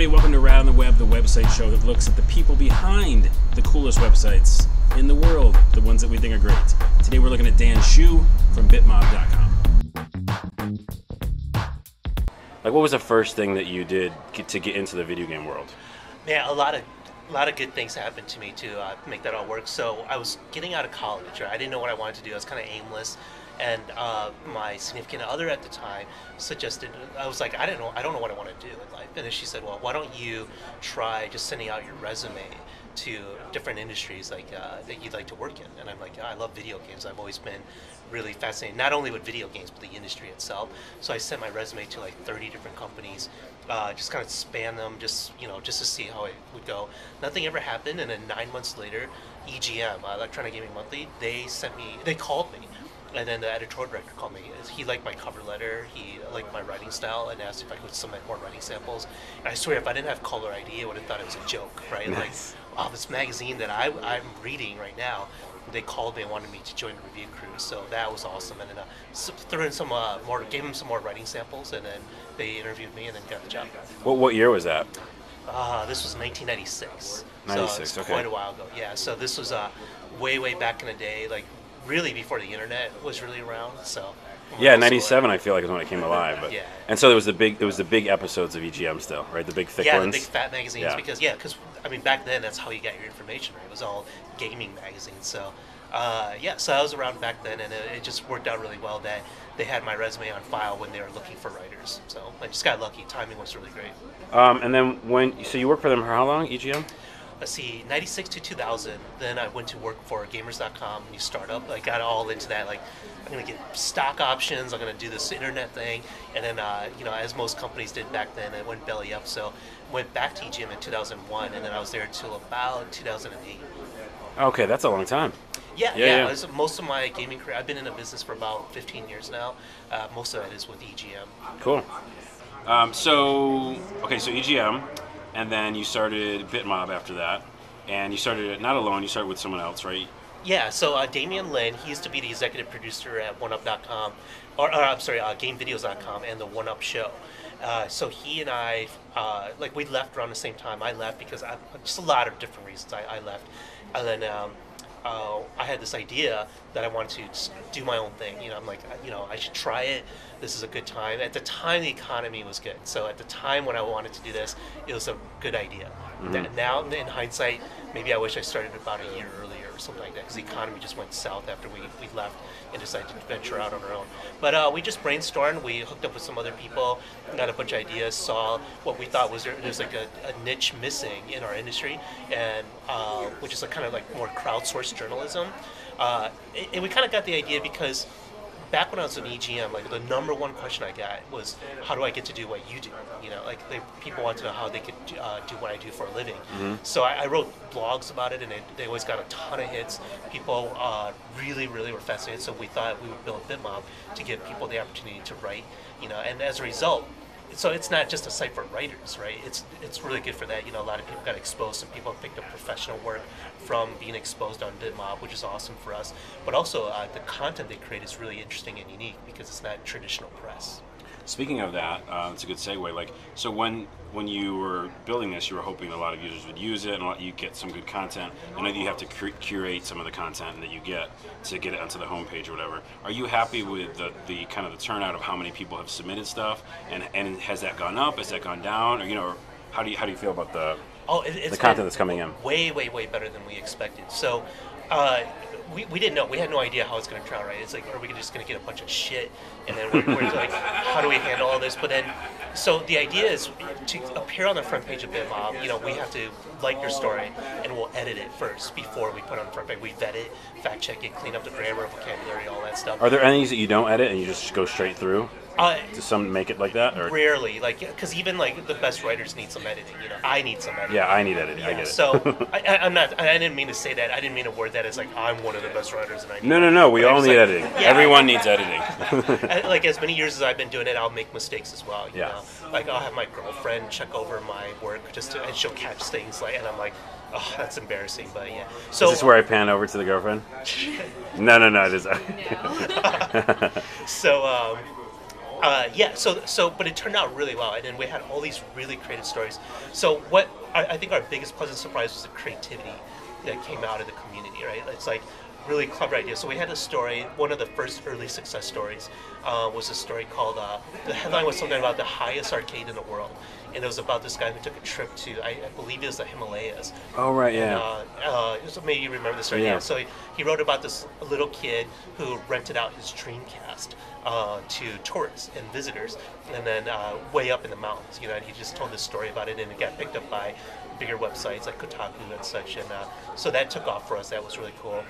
everybody. Welcome to Rad on the Web, the website show that looks at the people behind the coolest websites in the world, the ones that we think are great. Today we're looking at Dan Hsu from bitmob.com. Like, what was the first thing that you did to get into the video game world? Man, a lot of good things happened to me to make that all work. So I was getting out of college, right? I didn't know what I wanted to do. I was kind of aimless. And my significant other at the time suggested, I was like, I don't know what I want to do in life. And then she said, well, why don't you try just sending out your resume to different industries like that you'd like to work in. And I'm like, I love video games. I've always been really fascinated, not only with video games, but the industry itself. So I sent my resume to like 30 different companies, just kind of span them, just to see how it would go. Nothing ever happened. And then 9 months later, EGM, Electronic Gaming Monthly, they called me. And then the editorial director called me. He liked my cover letter, he liked my writing style, and asked if I could submit more writing samples. And I swear, if I didn't have color ID, I would have thought it was a joke, right? Nice. Like, oh, this magazine that I'm reading right now, they called me and wanted me to join the review crew, so that was awesome. And then threw in some more, gave them some more writing samples, and then they interviewed me and then got the job. What year was that? This was 1996. 96, so it's okay. Quite a while ago. Yeah, so this was way back in the day, like really before the internet was really around. So yeah, 97 I feel like is when it came alive. But yeah. And so it was the big episodes of EGM still, right? The big thick ones. Yeah, the big fat magazines. Because I mean back then that's how you got your information, right? It was all gaming magazines. So so I was around back then, and it just worked out really well that they had my resume on file when they were looking for writers. So I just got lucky. Timing was really great. And then so you worked for them for how long, EGM? Let's see, 96 to 2000. Then I went to work for Gamers.com, a new startup. I got all into that. Like, I'm going to get stock options. I'm going to do this internet thing. And then, as most companies did back then, it went belly up. So went back to EGM in 2001, and then I was there until about 2008. Okay, that's a long time. Yeah. Most of my gaming career, I've been in the business for about 15 years now. Most of that is with EGM. Cool. So EGM. And then you started BitMob after that, and you started it not alone. You started with someone else, right? Yeah. So Damian Lin, he used to be the executive producer at OneUp.com, GameVideos.com, and the OneUp Show. So he and I, we left around the same time. I left because just a lot of different reasons. I left, and then I had this idea that I wanted to just do my own thing. I'm like, I should try it. This is a good time. At the time, the economy was good. So at the time when I wanted to do this, it was a good idea. Mm-hmm. Now, in hindsight, maybe I wish I started about a year earlier or something like that, because the economy just went south after we left and decided to venture out on our own. But we just brainstormed. We hooked up with some other people, got a bunch of ideas, saw what we thought was there's like a niche missing in our industry, and which is kind of like more crowdsourced journalism. And we kind of got the idea because back when I was in EGM, like the number one question I got was, how do I get to do what you do? People want to know how they could do what I do for a living. Mm-hmm. So I wrote blogs about it, and they always got a ton of hits. People really were fascinated. So we thought we would build BitMob to give people the opportunity to write. And as a result, so it's not just a site for writers, right? It's really good for that. A lot of people got exposed, and people have picked up professional work from being exposed on BitMob, which is awesome for us. But also, the content they create is really interesting and unique because it's not traditional press. Speaking of that, it's a good segue. So when you were building this, you were hoping a lot of users would use it and you get some good content. I know that you have to curate some of the content that you get to get it onto the homepage or whatever. Are you happy with the kind of the turnout of how many people have submitted stuff, and has that gone up? Has that gone down? Or how do you feel about the content that's coming in? Way better than we expected. So. We didn't know. We had no idea how it's going to turn out, right? It's like, are we just going to get a bunch of shit? And then we're like, how do we handle all this? But then, so the idea is to appear on the front page of BitMob, we have to like your story, and we'll edit it first before we put it on the front page. We vet it, fact check it, clean up the grammar, vocabulary, all that stuff. Are there any that you don't edit and you just go straight through? Does some make it like that? Or? Rarely, because even the best writers need some editing. I need some editing. Yeah, I need editing. Yeah, I get it. So I'm not. I didn't mean to say that. I didn't mean to word that as like I'm one of the best writers and I need. No. We all need editing. Yeah, everyone needs editing. As many years as I've been doing it, I'll make mistakes as well. You know? I'll have my girlfriend check over my work and she'll catch things and I'm like, oh, that's embarrassing. But yeah. So is this where I pan over to the girlfriend? No. It is. So. Yeah, but it turned out really well, and then we had all these really creative stories. So what I think our biggest pleasant surprise was the creativity that came out of the community, right? It's like really clever idea. So we had a story. One of the first early success stories was a story called. The headline was something about the highest arcade in the world, and it was about this guy who took a trip to, I believe it was the Himalayas. Oh right, yeah. So maybe you remember the story. Yeah. So he wrote about this little kid who rented out his Dreamcast to tourists and visitors, and then way up in the mountains, and he just told this story about it, and it got picked up by bigger websites like Kotaku and such, and so that took off for us. That was really cool.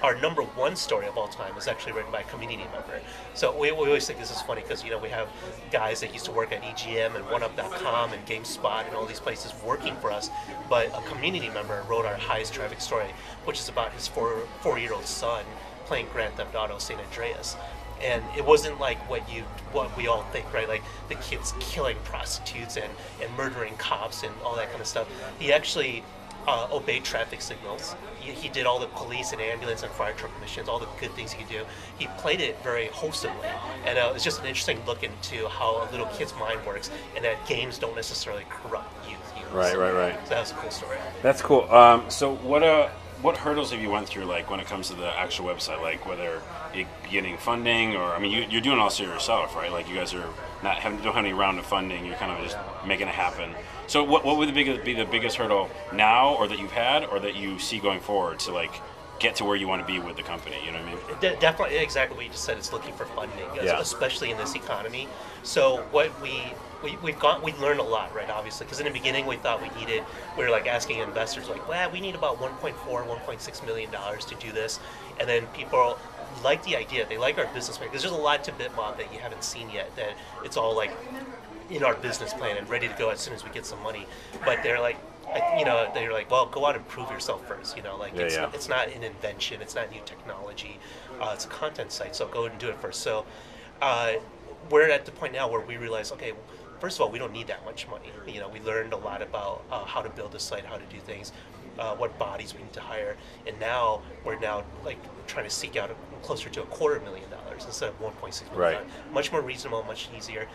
Our number one story of all time is actually written by a community member. So we always think this is funny because we have guys that used to work at EGM and OneUp.com and GameSpot and all these places working for us, but a community member wrote our highest traffic story, which is about his four-year-old son playing Grand Theft Auto San Andreas. And it wasn't like what we all think, right? Like the kids killing prostitutes and murdering cops and all that kind of stuff. He actually obeyed traffic signals. He did all the police and ambulance and fire truck missions, all the good things he could do. He played it very wholesomely, and it's just an interesting look into how a little kid's mind works, and that games don't necessarily corrupt youth. Right. So that was a cool story. That's cool. So what hurdles have you went through, like when it comes to the actual website, like whether it getting funding or you're doing all this yourself, right? Like you guys are don't have any round of funding. You're kind of just making it happen. So what would be the biggest hurdle now, or that you've had, or that you see going forward to like get to where you want to be with the company? You know what I mean? Definitely, exactly what you just said. It's looking for funding, especially in this economy. So what we learned a lot, right? Obviously, because in the beginning we thought we were like asking investors, like, well, we need about 1.6 million dollars to do this, and then people like the idea. They like our business plan because there's a lot to BitMob that you haven't seen yet. That it's all like in our business plan and ready to go as soon as we get some money. But they're like, they're like, well, go out and prove yourself first. It's not an invention, it's not new technology, it's a content site. So go and do it first. So we're at the point now where we realize, okay, first of all, we don't need that much money. We learned a lot about how to build a site, how to do things, what bodies we need to hire, and now we're like trying to seek out closer to $250,000 instead of 1.6 million. Right. Much more reasonable, much easier.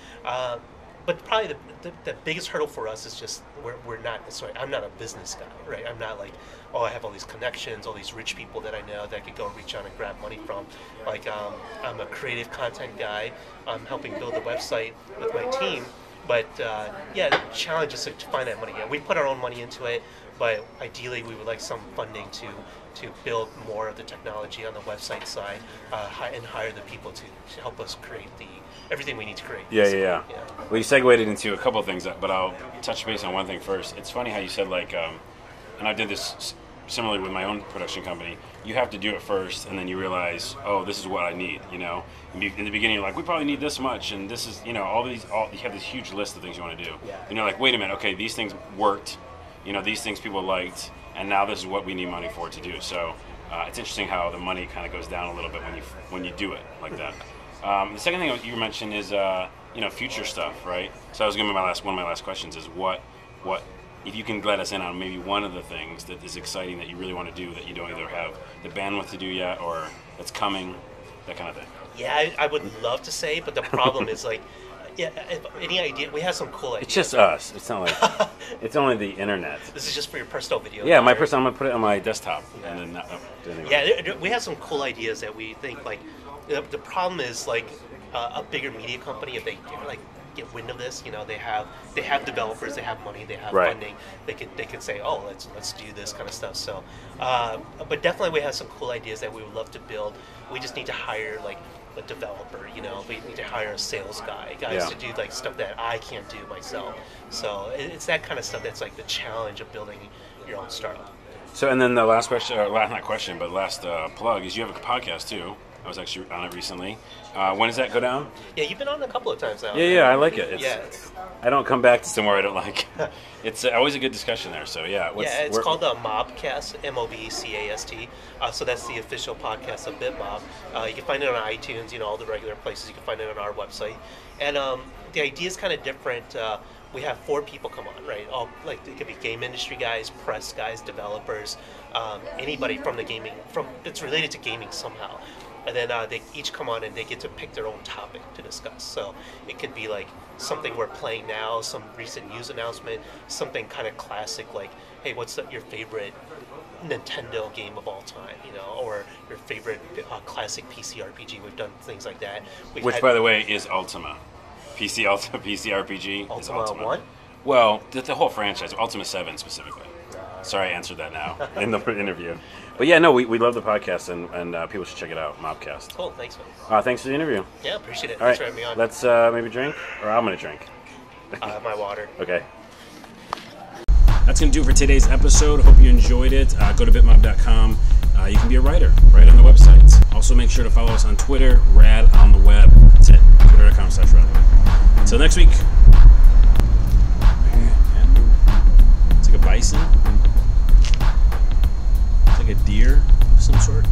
But probably the biggest hurdle for us is just we're not. Sorry, I'm not a business guy, right? I'm not like, oh, I have all these connections, all these rich people that I know that I could go reach out and grab money from. Like I'm a creative content guy. I'm helping build the website with my team. But the challenge is to find that money. Yeah, we put our own money into it, but ideally we would like some funding to build more of the technology on the website side and hire the people to help us create everything we need to create. Yeah. Well, you segued into a couple of things, but I'll touch base on one thing first. It's funny how you said and I did this similarly with my own production company. You have to do it first, and then you realize, oh, this is what I need. In the beginning, you're like, we probably need this much, and this is, you have this huge list of things you want to do. Yeah. And you're like, wait a minute, okay, these things worked. These things people liked, and now this is what we need money for to do. So it's interesting how the money kind of goes down a little bit when you do it like that. The second thing you mentioned is future stuff, right? So I was going to one of my last questions is what if you can let us in on maybe one of the things that is exciting that you really want to do that you don't either have the bandwidth to do yet or that's coming, that kind of thing. Yeah, I would love to say, but the problem is like, any idea? We have some cool ideas. It's just us. It's not like it's only the internet. This is just for your personal video. Yeah, my personal. I'm gonna put it on my desktop and then. Anyway. Yeah, we have some cool ideas that we think like. The problem is like a bigger media company, if they like get wind of this, they have developers, they have money, they have funding, they could say, oh, let's do this kind of stuff. So, but definitely we have some cool ideas that we would love to build. We just need to hire like a developer, we need to hire a sales guys to do like stuff that I can't do myself. So it's that kind of stuff that's like the challenge of building your own startup. So and then the last question, not question, but last plug is you have a podcast too. I was actually on it recently. When does that go down? Yeah, you've been on it a couple of times now. Yeah, I like it. I don't come back to somewhere I don't like. It's always a good discussion there. So yeah. It's called the Mobcast, MOBCAST. So that's the official podcast of BitMob. You can find it on iTunes, all the regular places. You can find it on our website. And the idea is kind of different. We have 4 people come on, right? All like it could be game industry guys, press guys, developers, anybody from the gaming, that's related to gaming somehow. and then they each come on and they get to pick their own topic to discuss. So it could be like something we're playing now, some recent news announcement, something kind of classic like, hey, what's your favorite Nintendo game of all time, you know, or your favorite classic PC RPG. We've done things like that. Which, by the way, is Ultima. PC RPG is Ultima. 1? Well, the whole franchise, Ultima 7 specifically. Sorry I answered that now in the interview. But yeah, no, we love the podcast, and people should check it out, Mobcast. Cool, thanks, man. Thanks for the interview. Yeah, appreciate it. All right, Thanks for having me on. let's maybe drink, or I'm going to drink. My water. Okay. That's going to do it for today's episode. Hope you enjoyed it. Go to bitmob.com. You can be a writer right on the website. Also, make sure to follow us on Twitter, Rad on the web. That's it. Twitter.com/rad. Until next week. It's like a bison. It's like a deer of some sort.